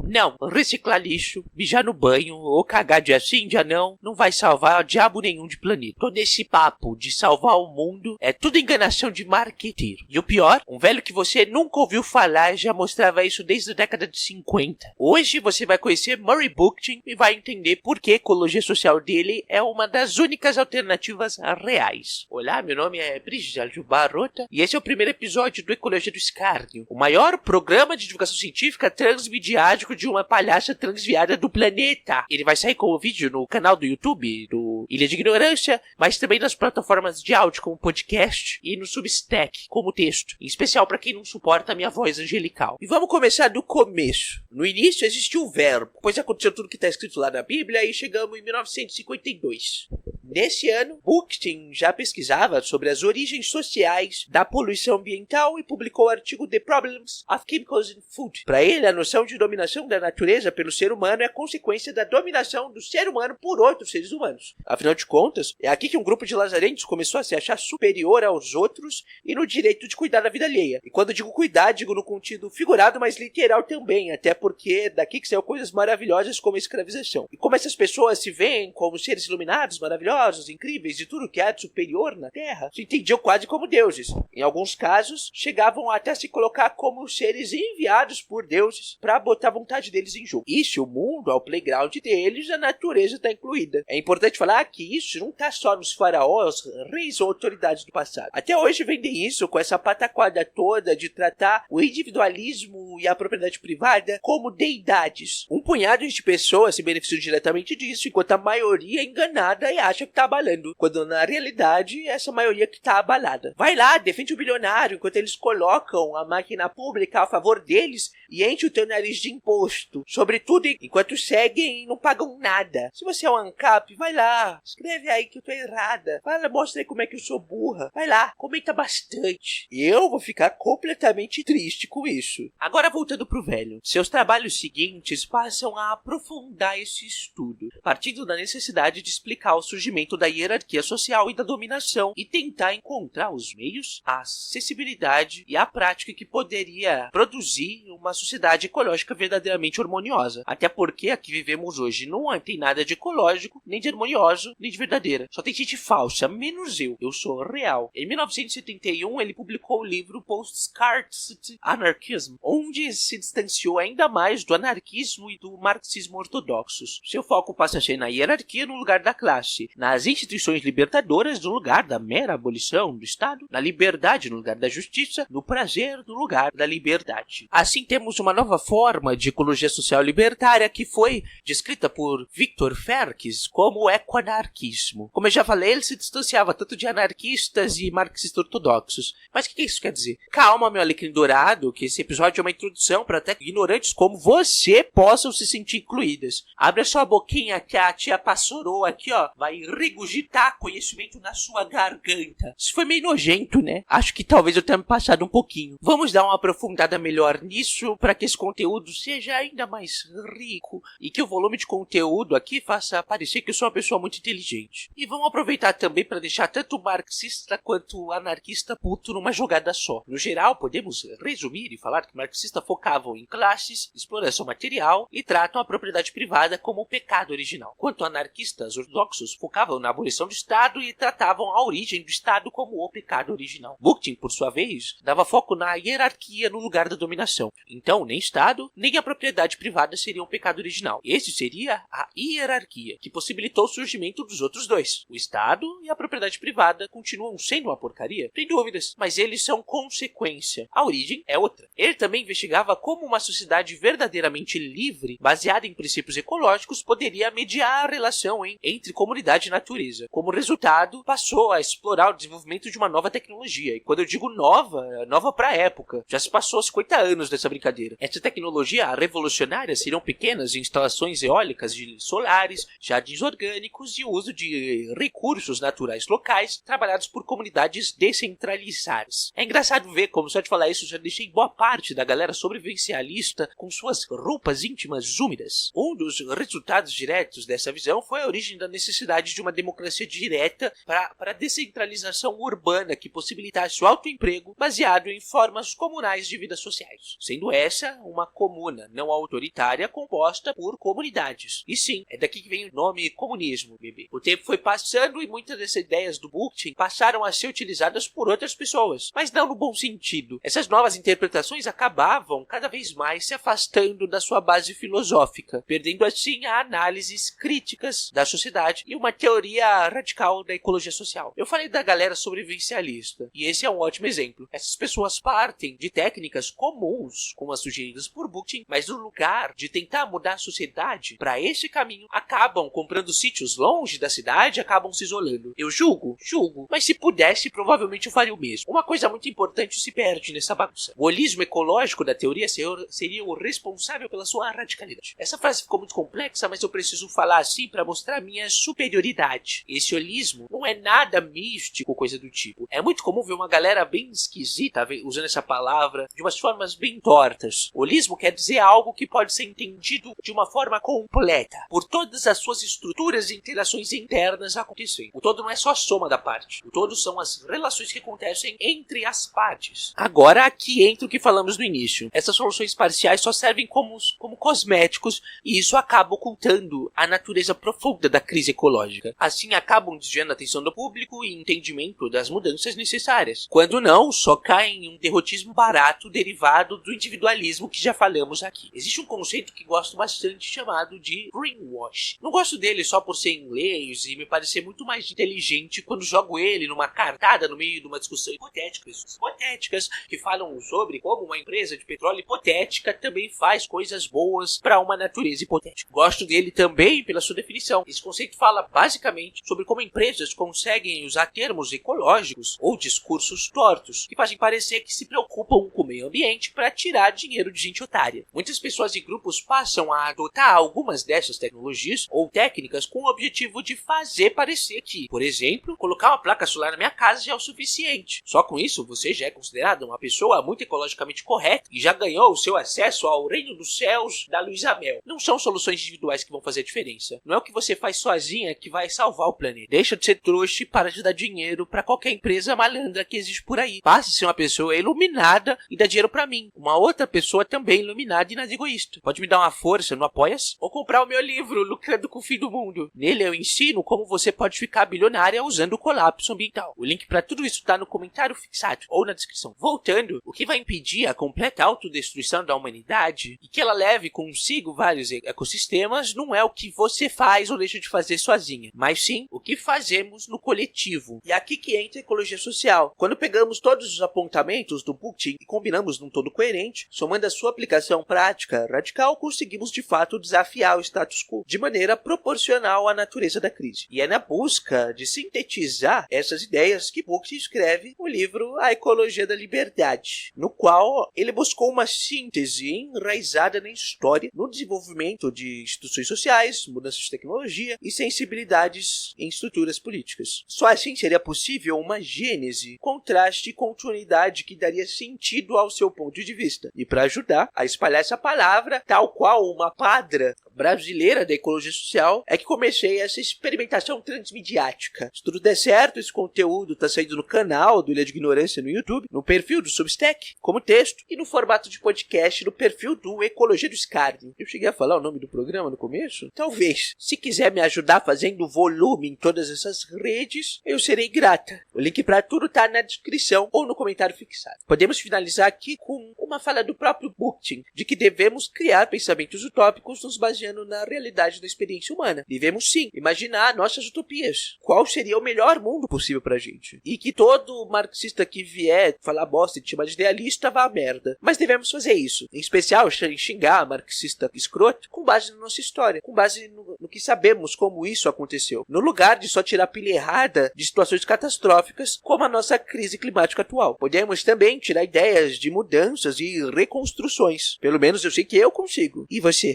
Não, reciclar lixo, mijar no banho ou cagar dia sim, dia não vai salvar diabo nenhum de planeta. Todo esse papo de salvar o mundo é tudo enganação de marqueteiro. E o pior, um velho que você nunca ouviu falar já mostrava isso desde a década de 50. Hoje você vai conhecer Murray Bookchin e vai entender por que a ecologia social dele é uma das únicas alternativas reais. Olá, meu nome é Brigitte Barrota e esse é o primeiro episódio do Ecologia do Escárnio, o maior programa de divulgação científica transmediático de uma palhaça transviada do planeta. Ele vai sair como vídeo no canal do YouTube do Ilha de Ignorância, mas também nas plataformas de áudio como podcast e no Substack como texto, em especial para quem não suporta a minha voz angelical. E vamos começar do começo. No início existiu o verbo, depois aconteceu tudo que está escrito lá na Bíblia e chegamos em 1952. Nesse ano, Bookchin já pesquisava sobre as origens sociais da poluição ambiental e publicou o artigo The Problems of Chemicals in Food. Para ele, a noção de dominação da natureza pelo ser humano é consequência da dominação do ser humano por outros seres humanos. Afinal de contas, é aqui que um grupo de lazarentos começou a se achar superior aos outros e no direito de cuidar da vida alheia. E quando digo cuidar, digo no conteúdo figurado, mas literal também, até porque é daqui que saiu coisas maravilhosas como a escravização. E como essas pessoas se veem como seres iluminados, maravilhosos, incríveis e tudo que há de superior na Terra, se entendiam quase como deuses. Em alguns casos, chegavam até a se colocar como seres enviados por deuses para botar a vontade deles em jogo. E se o mundo é o playground deles, a natureza está incluída. É importante falar que isso não está só nos faraós, reis ou autoridades do passado. Até hoje vendem isso com essa pataquada toda de tratar o individualismo e a propriedade privada como deidades. Um punhado de pessoas se beneficiam diretamente disso, enquanto a maioria é enganada e acha que tá abalando, quando na realidade é essa maioria que tá abalada. Vai lá, defende o bilionário, enquanto eles colocam a máquina pública a favor deles e enche o teu nariz de imposto, sobretudo enquanto seguem e não pagam nada. Se você é um ANCAP, vai lá, escreve aí que eu tô errada, fala, mostra aí como é que eu sou burra, vai lá, comenta bastante. Eu vou ficar completamente triste com isso. Agora voltando pro velho, seus trabalhos seguintes passam a aprofundar esse estudo, partindo da necessidade de explicar o surgimento da hierarquia social e da dominação e tentar encontrar os meios, a acessibilidade e a prática que poderia produzir uma sociedade ecológica verdadeiramente harmoniosa. Até porque a que vivemos hoje não tem nada de ecológico, nem de harmonioso, nem de verdadeira. Só tem gente falsa, menos eu. Eu sou real. Em 1971 ele publicou o livro Post-Scarcity Anarchism, onde se distanciou ainda mais do anarquismo e do marxismo ortodoxos. Seu foco passa a ser na hierarquia no lugar da classe, nas instituições libertadoras no lugar da mera abolição do Estado, na liberdade no lugar da justiça, no prazer no lugar da liberdade. Assim temos uma nova forma de ecologia social libertária que foi descrita por Viktor Ferkis como o ecoanarquismo. Como eu já falei, ele se distanciava tanto de anarquistas e marxistas ortodoxos. Mas o que isso quer dizer? Calma, meu alecrim dourado, que esse episódio é uma introdução para até ignorantes como você possam se sentir incluídas. Abre a sua boquinha que a tia passorou aqui, ó, vai regurgitar conhecimento na sua garganta. Isso foi meio nojento, né? Acho que talvez eu tenha me passado um pouquinho. Vamos dar uma aprofundada melhor nisso para que esse conteúdo seja ainda mais rico e que o volume de conteúdo aqui faça parecer que eu sou uma pessoa muito inteligente. E vamos aproveitar também para deixar tanto marxista quanto anarquista puto numa jogada só. No geral, podemos resumir e falar que marxistas focavam em classes, exploração material e tratam a propriedade privada como o pecado original. Quanto anarquistas ortodoxos focavam na abolição do Estado e tratavam a origem do Estado como o pecado original. Bookchin, por sua vez, dava foco na hierarquia no lugar da dominação. Então, nem Estado, nem a propriedade privada seriam o pecado original. Esse seria a hierarquia, que possibilitou o surgimento dos outros dois. O Estado e a propriedade privada continuam sendo uma porcaria? Tem dúvidas, mas eles são consequência. A origem é outra. Ele também investigava como uma sociedade verdadeiramente livre, baseada em princípios ecológicos, poderia mediar a relação entre comunidade e natureza. Como resultado, passou a explorar o desenvolvimento de uma nova tecnologia. E quando eu digo nova, nova para a época. Já se passou 50 anos dessa brincadeira. Essa tecnologia revolucionária seriam pequenas instalações eólicas de solares, jardins orgânicos e o uso de recursos naturais locais trabalhados por comunidades descentralizadas. É engraçado ver como só de falar isso já deixei boa parte da galera sobrevivencialista com suas roupas íntimas úmidas. Um dos resultados diretos dessa visão foi a origem da necessidade de uma uma democracia direta para a descentralização urbana que possibilitasse o autoemprego baseado em formas comunais de vida sociais, sendo essa uma comuna não autoritária composta por comunidades. E sim, é daqui que vem o nome comunismo, bebê. O tempo foi passando e muitas dessas ideias do Bakhtin passaram a ser utilizadas por outras pessoas, mas não no bom sentido. Essas novas interpretações acabavam cada vez mais se afastando da sua base filosófica, perdendo assim a análises críticas da sociedade e uma teoria radical da ecologia social. Eu falei da galera sobrevivencialista, e esse é um ótimo exemplo. Essas pessoas partem de técnicas comuns, como as sugeridas por Bakhtin, mas no lugar de tentar mudar a sociedade para esse caminho, acabam comprando sítios longe da cidade, acabam se isolando. Eu julgo, mas se pudesse, provavelmente eu faria o mesmo. Uma coisa muito importante se perde nessa bagunça. O holismo ecológico da teoria seria o responsável pela sua radicalidade. Essa frase ficou muito complexa, mas eu preciso falar assim para mostrar minha superioridade. Esse holismo não é nada místico, coisa do tipo. É muito comum ver uma galera bem esquisita usando essa palavra de umas formas bem tortas. Holismo quer dizer algo que pode ser entendido de uma forma completa, por todas as suas estruturas e interações internas acontecendo. O todo não é só a soma da parte. O todo são as relações que acontecem entre as partes. Agora aqui entra o que falamos no início. Essas soluções parciais só servem como cosméticos e isso acaba ocultando a natureza profunda da crise ecológica. Assim acabam desviando a atenção do público e entendimento das mudanças necessárias. Quando não, só caem em um derrotismo barato derivado do individualismo que já falamos aqui. Existe um conceito que gosto bastante chamado de greenwash. Não gosto dele só por ser inglês e me parecer muito mais inteligente quando jogo ele numa cartada no meio de uma discussão hipotéticas que falam sobre como uma empresa de petróleo hipotética também faz coisas boas para uma natureza hipotética. Gosto dele também pela sua definição. Esse conceito fala basicamente sobre como empresas conseguem usar termos ecológicos ou discursos tortos que fazem parecer que se preocupam com o meio ambiente para tirar dinheiro de gente otária. Muitas pessoas e grupos passam a adotar algumas dessas tecnologias ou técnicas com o objetivo de fazer parecer que, por exemplo, colocar uma placa solar na minha casa já é o suficiente. Só com isso você já é considerado uma pessoa muito ecologicamente correta e já ganhou o seu acesso ao reino dos céus da Luísa Mel. Não são soluções individuais que vão fazer a diferença. Não é o que você faz sozinha que vai salvar o planeta. Deixa de ser trouxa e para de dar dinheiro para qualquer empresa malandra que existe por aí. Passe a ser uma pessoa iluminada e dá dinheiro para mim. Uma outra pessoa também iluminada e nada egoísta. Pode me dar uma força no Apoia-se? Ou comprar o meu livro, Lucrando com o Fim do Mundo. Nele eu ensino como você pode ficar bilionária usando o colapso ambiental. O link para tudo isso está no comentário fixado ou na descrição. Voltando, o que vai impedir a completa autodestruição da humanidade e que ela leve consigo vários ecossistemas não é o que você faz ou deixa de fazer sozinha, mas sim o que fazemos no coletivo. E aqui que entra a ecologia social. Quando pegamos todos os apontamentos do Bakhtin e combinamos num todo coerente, somando a sua aplicação prática radical, conseguimos de fato desafiar o status quo de maneira proporcional à natureza da crise. E é na busca de sintetizar essas ideias que Bakhtin escreve o livro A Ecologia da Liberdade, no qual ele buscou uma síntese enraizada na história, no desenvolvimento de instituições sociais, mudanças de tecnologia e sensibilidades em estruturas políticas. Só assim seria possível uma gênese, contraste e continuidade que daria sentido ao seu ponto de vista. E para ajudar a espalhar essa palavra, tal qual uma padra brasileira da ecologia social, é que comecei essa experimentação transmediática. Se tudo der certo, esse conteúdo está saindo no canal do Ilha de Ignorância no YouTube, no perfil do Substack, como texto, e no formato de podcast no perfil do Ecologia do Scardi. Eu cheguei a falar o nome do programa no começo? Talvez. Se quiser me ajudar fazendo volume em todas essas redes, eu serei grata. O link para tudo está na descrição ou no comentário fixado. Podemos finalizar aqui com uma fala do próprio Bakhtin, de que devemos criar pensamentos utópicos nos baseando na realidade da experiência humana. Devemos sim imaginar nossas utopias. Qual seria o melhor mundo possível pra gente? E que todo marxista que vier falar bosta e te chamar de idealista vá à merda. Mas devemos fazer isso. Em especial, xingar marxista escroto com base na nossa história. Com base no que sabemos como isso aconteceu. No lugar de só tirar pilha errada de situações catastróficas como a nossa crise climática atual. Podemos também tirar ideias de mudanças e reconstruções. Pelo menos eu sei que eu consigo. E você?